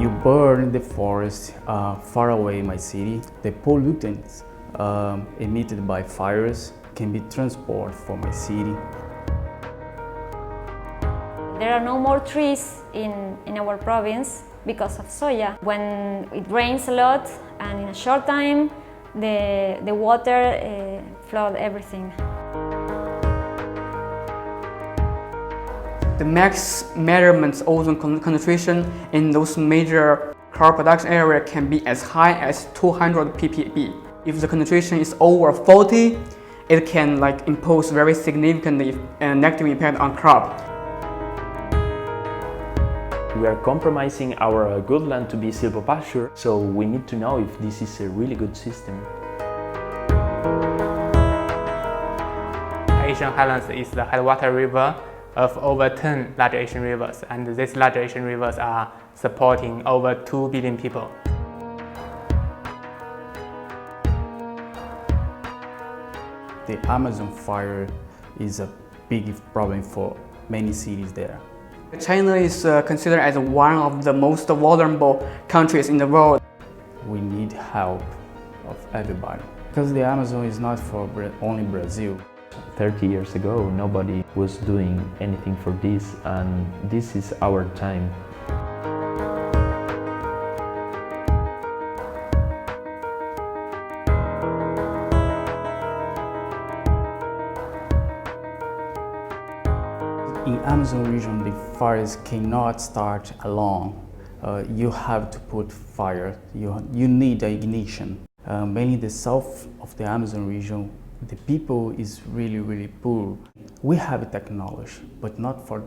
you burn the forest far away my city, the pollutants emitted by fires can be transported for my city. There are no more trees in our province because of soya. When it rains a lot and in a short time, the water flood everything. The max measurements ozone concentration in those major crop production areas can be as high as 200 ppb. If the concentration is over 40, it can impose very significant negative impact on crop. We are compromising our good land to be silvopasture, so we need to know if this is a really good system. Asian Highlands is the headwater river of over 10 large Asian rivers, and these large Asian rivers are supporting over 2 billion people. The Amazon fire is a big problem for many cities there. China is considered as one of the most vulnerable countries in the world. We need help of everybody, because the Amazon is not for only Brazil. 30 years ago, nobody was doing anything for this, and this is our time. In Amazon region, the fires cannot start alone. You have to put fire. You need the ignition. Mainly the south of the Amazon region, the people is really poor. We have technology, but not for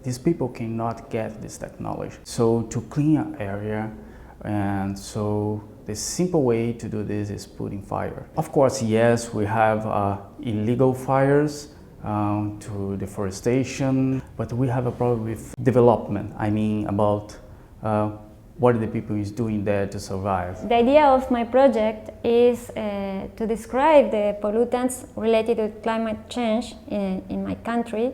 these people cannot get this technology. So to clean an area, and so the simple way to do this is putting fire. Of course, yes, we have illegal fires to deforestation, but we have a problem with development. I mean about what the people is doing there to survive. The idea of my project is to describe the pollutants related to climate change in my country.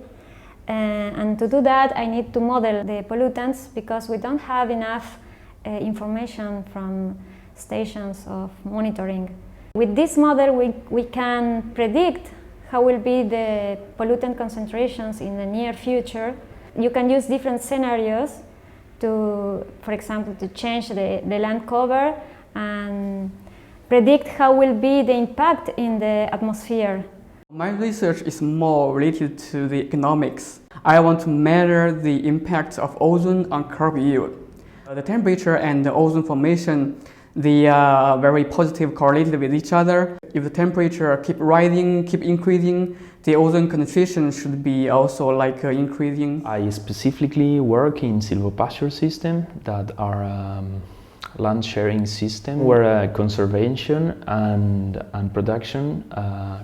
And to do that, I need to model the pollutants because we don't have enough information from stations of monitoring. With this model, we can predict how will be the pollutant concentrations in the near future. You can use different scenarios to, for example, to change the land cover and predict how will be the impact in the atmosphere. My research is more related to the economics. I want to measure the impact of ozone on crop yield. The temperature and the ozone formation, they are very positive correlated with each other. If the temperature keep rising, keep increasing, the ozone concentration should be also increasing. I specifically work in silvopasture system that are land sharing system where conservation and production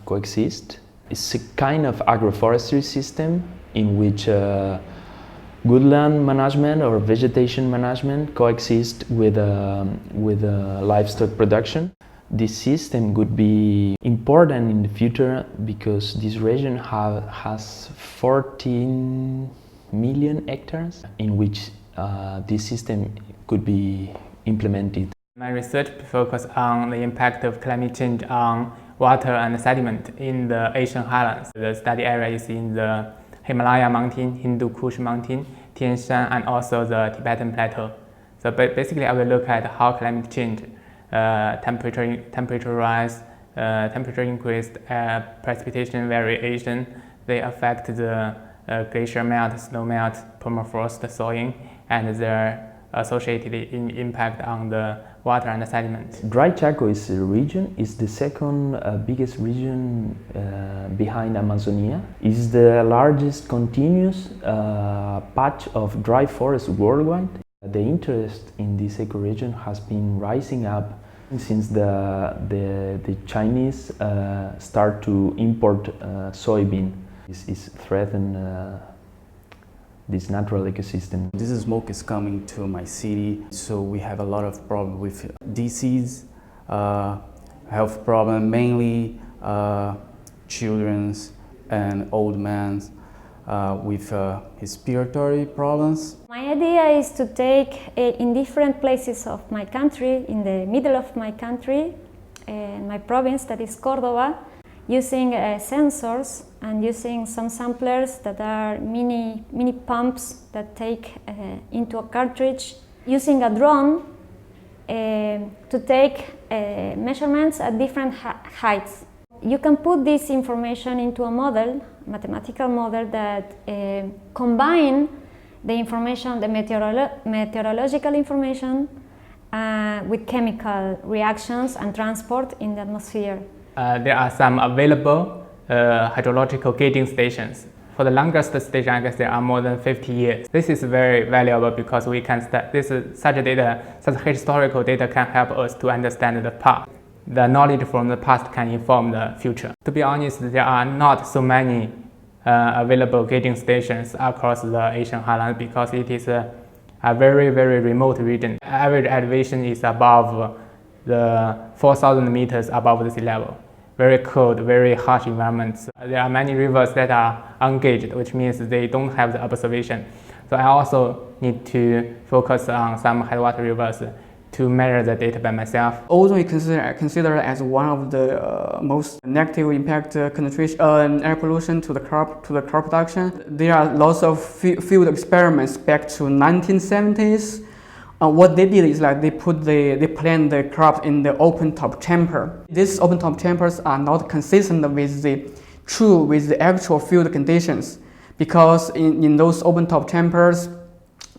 coexist. It's a kind of agroforestry system in which good land management or vegetation management coexist with livestock production. This system could be important in the future because this region has 14 million hectares in which this system could be implemented. My research focuses on the impact of climate change on water and sediment in the Asian Highlands. The study area is in the Himalaya mountain, Hindu Kush mountain, Tian Shan, and also the Tibetan plateau. So basically I will look at how climate change, temperature rise, temperature increase, precipitation variation, they affect the glacier melt, snow melt, permafrost thawing, and their associated impact on the water and the sediment. Dry Chaco is the second biggest region behind Amazonia. It's the largest continuous patch of dry forest worldwide. The interest in this ecoregion has been rising up since the Chinese start to import soybean. This threatened this natural ecosystem. This smoke is coming to my city, so we have a lot of problems with disease, health problem, mainly children and old men. with respiratory problems. My idea is to take in different places of my country, in the middle of my country, my province, that is Córdoba, using sensors and using some samplers that are mini pumps that take into a cartridge, using a drone to take measurements at different heights. You can put this information into a model, mathematical model, that combine the information, the meteorological information with chemical reactions and transport in the atmosphere. There are some available hydrological gauging stations. For the longest station, I guess there are more than 50 years. This is very valuable because we can such historical data can help us to understand the past. The knowledge from the past can inform the future. To be honest, there are not so many available gauging stations across the Asian Highlands because it is a very, very remote region. Average elevation is above the 4,000 meters above the sea level. Very cold, very harsh environments. There are many rivers that are ungauged, which means they don't have the observation. So I also need to focus on some headwater rivers to measure the data by myself. Ozone is considered as one of the most negative impact concentration air pollution to the crop production. There are lots of field experiments back to 1970s. What they did is like they plant the crops in the open top chamber. These open top chambers are not consistent with the actual field conditions, because in those open top chambers,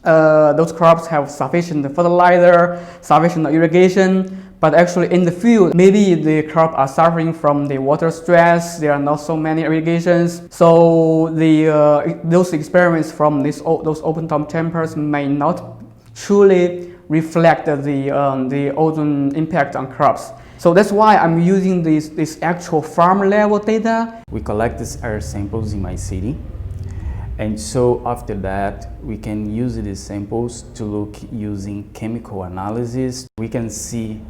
those crops have sufficient fertilizer, sufficient irrigation, but actually in the field, maybe the crop are suffering from the water stress. There are not so many irrigations, so those experiments from those open top chambers may not truly reflect the ozone impact on crops. So that's why I'm using this actual farm level data. We collect these air samples in my city, and so after that we can use these samples to look using chemical analysis. We can see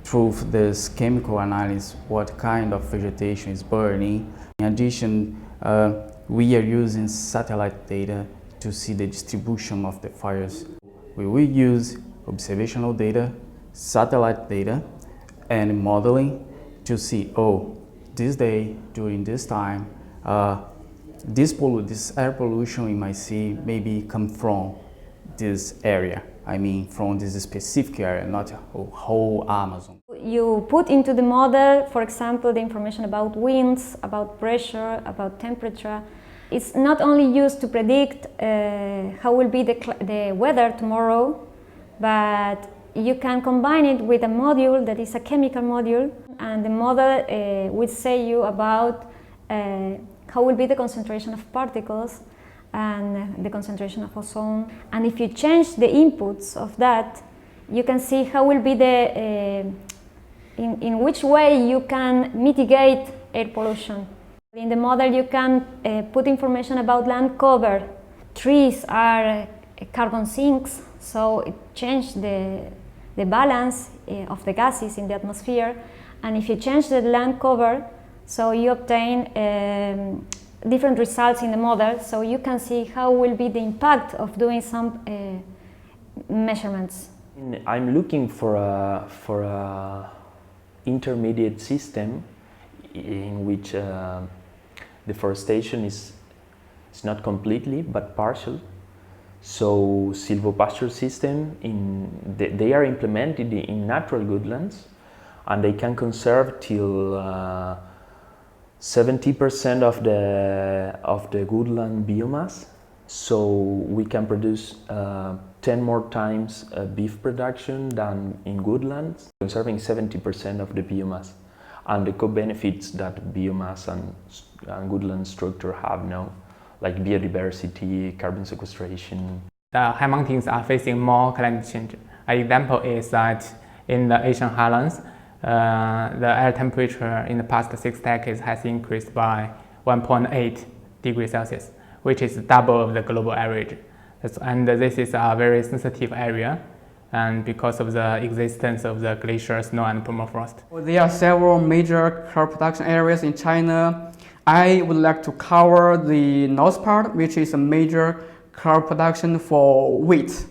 through this chemical analysis what kind of vegetation is burning. In addition, we are using satellite data to see the distribution of the fires. We will use observational data, satellite data, and modeling to see, this day, during this time, this air pollution in my city maybe come from this area. I mean, from this specific area, not whole Amazon. You put into the model, for example, the information about winds, about pressure, about temperature. It's not only used to predict how will be the weather tomorrow, but you can combine it with a module that is a chemical module, and the model will say you about how will be the concentration of particles and the concentration of ozone. And if you change the inputs of that, you can see how will be in which way you can mitigate air pollution. In the model you can put information about land cover. Trees are carbon sinks, so it changes the balance of the gases in the atmosphere. And if you change the land cover, so you obtain different results in the model, so you can see how will be the impact of doing some measurements. I'm looking for a intermediate system in which deforestation is not completely but partial. So silvopastoral system they are implemented in natural woodlands, and they can conserve till 70% of the woodland biomass. So we can produce 10 more times beef production than in woodlands, conserving 70% of the biomass, and the co-benefits that biomass and woodland structure have now, like biodiversity, carbon sequestration. The high mountains are facing more climate change. An example is that in the Asian Highlands, the air temperature in the past 6 decades has increased by 1.8 degrees Celsius, which is double of the global average. And this is a very sensitive area, and because of the existence of the glacier, snow, and permafrost. There are several major crop production areas in China, I would like to cover the north part, which is a major crop production for wheat.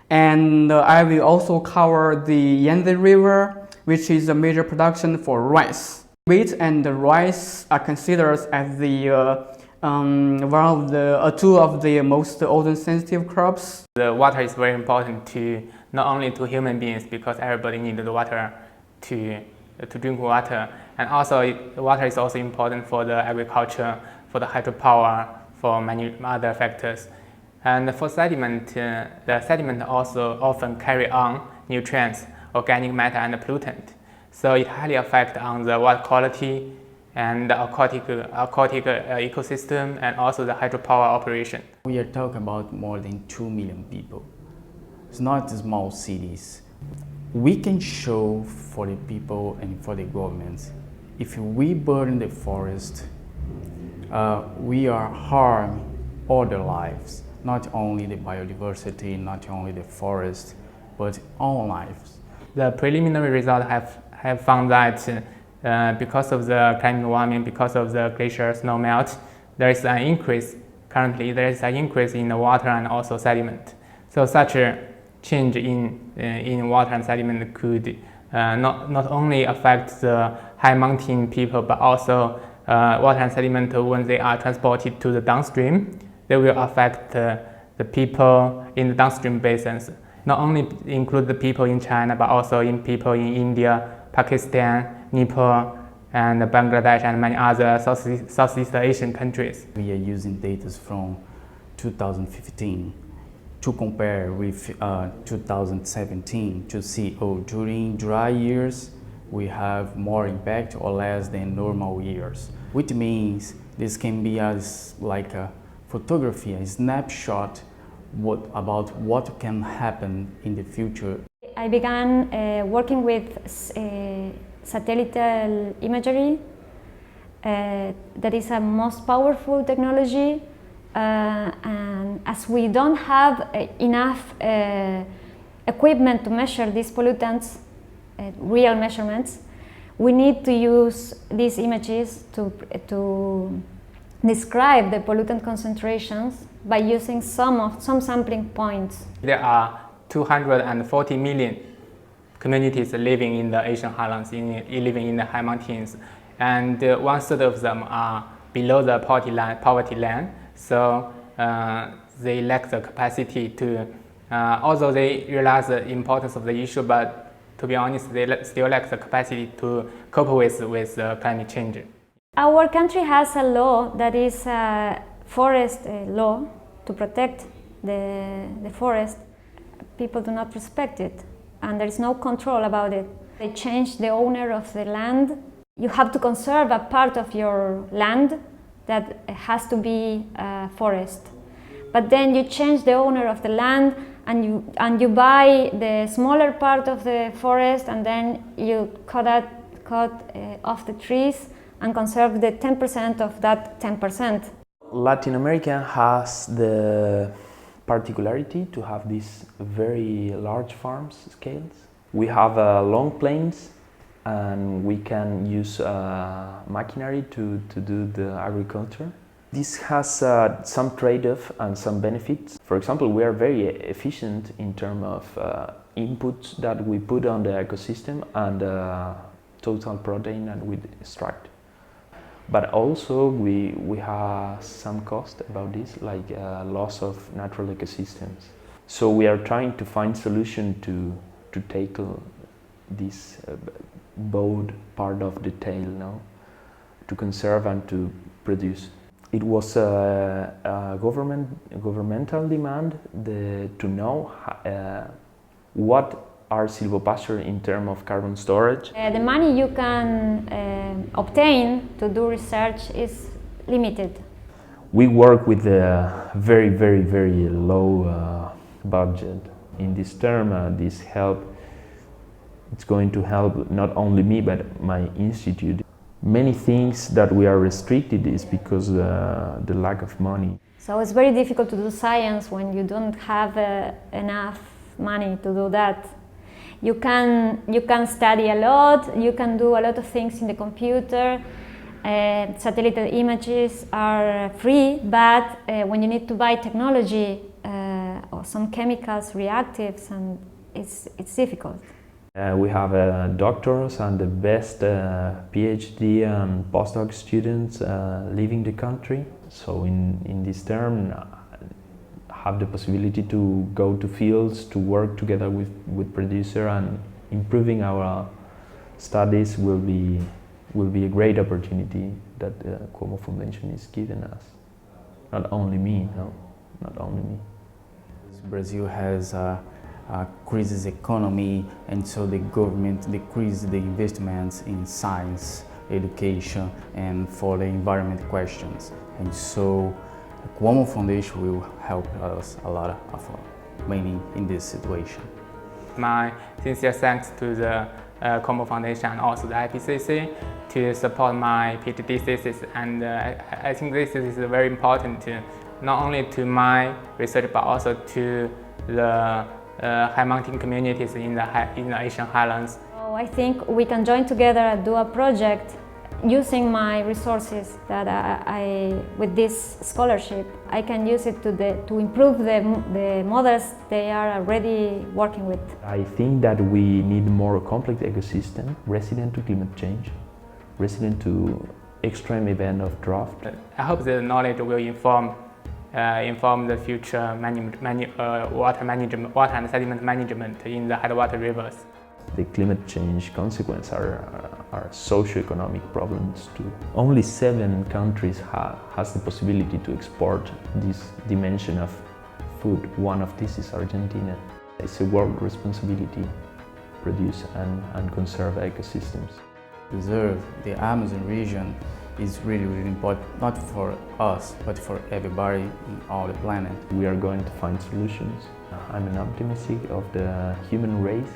And I will also cover the Yangtze River, which is a major production for rice. Wheat and rice are considered as the two of the most ozone-sensitive crops. The water is very important to not only to human beings, because everybody needs the water to drink water, and also water is also important for the agriculture, for the hydropower, for many other factors. And for sediment, the sediment also often carry on nutrients, organic matter, and pollutant. So it highly affects on the water quality and the aquatic ecosystem, and also the hydropower operation. We are talking about more than 2 million people. It's not small cities. We can show for the people and for the governments, if we burn the forest, we are harming all their lives, not only the biodiversity, not only the forest, but all lives. The preliminary results have found that because of the climate warming, because of the glacier snow melt, there is an increase. Currently, there is an increase in the water and also sediment. So such a change in water and sediment could not only affect the high mountain people, but also water and sediment, when they are transported to the downstream, they will affect the people in the downstream basins. Not only include the people in China, but also in people in India, Pakistan, Nepal, and Bangladesh, and many other Southeast Asian countries. We are using data from 2015 to compare with 2017 to see, during dry years we have more impact or less than normal years, which means this can be as like a photography, a snapshot about what can happen in the future. I began working with satellite imagery. That is a most powerful technology, and as we don't have enough equipment to measure these pollutants, real measurements, we need to use these images to describe the pollutant concentrations by using some sampling points. There are 240 million communities living in the Asian Highlands, living in the high mountains, and 1/3 of them are below the poverty line. So they lack the capacity to, although they realize the importance of the issue, but to be honest, they still lack the capacity to cope with climate change. Our country has a law that is a forest law to protect the forest. People do not respect it, and there is no control about it. They change the owner of the land. You have to conserve a part of your land that has to be a forest. But then you change the owner of the land, and you buy the smaller part of the forest, and then you cut off the trees and conserve the 10% of that 10%. Latin America has the particularity to have these very large farms scales. We have long plains, and we can use machinery to do the agriculture. This has some trade-off and some benefits. For example, we are very efficient in terms of inputs that we put on the ecosystem and total protein that we extract. But also we have some cost about this, like loss of natural ecosystems. So we are trying to find solution to tackle this both part of the tail now, to conserve and to produce. It was a governmental demand to know what are silvopasture in terms of carbon storage. The money you can obtain to do research is limited. We work with a very, very, very low budget. In this term, this help, it's going to help not only me, but my institute. Many things that we are restricted is because the lack of money. So it's very difficult to do science when you don't have enough money to do that. You can study a lot, you can do a lot of things in the computer, Satellite images are free, but when you need to buy technology or some chemicals, reactives, and it's difficult. We have doctors and the best PhD and postdoc students leaving the country. So in this term, have the possibility to go to fields, to work together with producer, and improving our studies will be a great opportunity that the Cuomo Foundation is giving us. Not only me, no, not only me. Brazil has a crisis economy, and so the government decreased the investments in science, education, and for the environment questions. And so the Cuomo Foundation will help us a lot mainly in this situation. My sincere thanks to the Cuomo Foundation and also the IPCC to support my PhD thesis, and I think this is very important to not only to my research but also to the high mountain communities in the Asian Highlands. So I think we can join together and do a project using my resources that with this scholarship, I can use it to improve the models they are already working with. I think that we need more complex ecosystem, resilient to climate change, resilient to extreme event of drought. I hope the knowledge will inform the future water and sediment management in the headwater rivers. The climate change consequences are socio-economic problems too. Only 7 countries has the possibility to export this dimension of food. One of these is Argentina. It's a world responsibility to produce and conserve ecosystems. Preserve the Amazon region is really, really important, not for us, but for everybody on all the planet. We are going to find solutions. I'm an optimist of the human race.